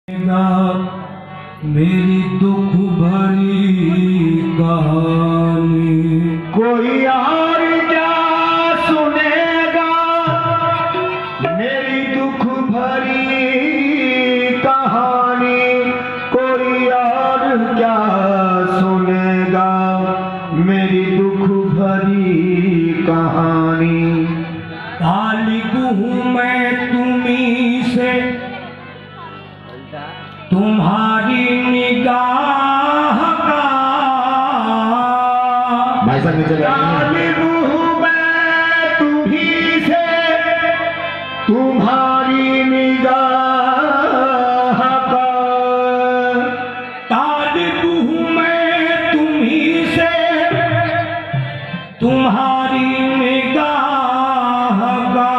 मेरी दुख भरी कहानी कोई और क्या सुनेगा, मेरी दुख भरी कहानी। कोई और क्या सुनेगा, मेरी दुख भरी कहानी। तालिब हूँ मैं तुम्हीं से, तुम्हारी निगाह का। भाई साहब नीचे तालिब हूँ मैं तुम्हीं से, तुम्हारी निगाह का। तालिब हूँ मैं तुम्हीं से, तुम्हारी निगाह का।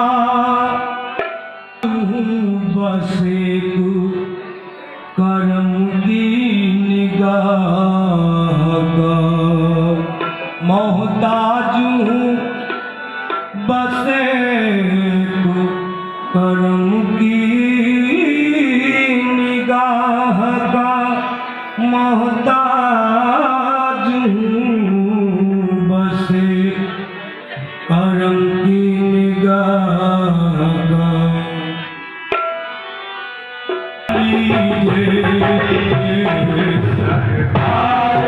बस एक करम की निगाह का मोहताज हूँ, बस एक करम की निगाह का मोहताज हूँ, बस एक करम की निगाह का। सरकार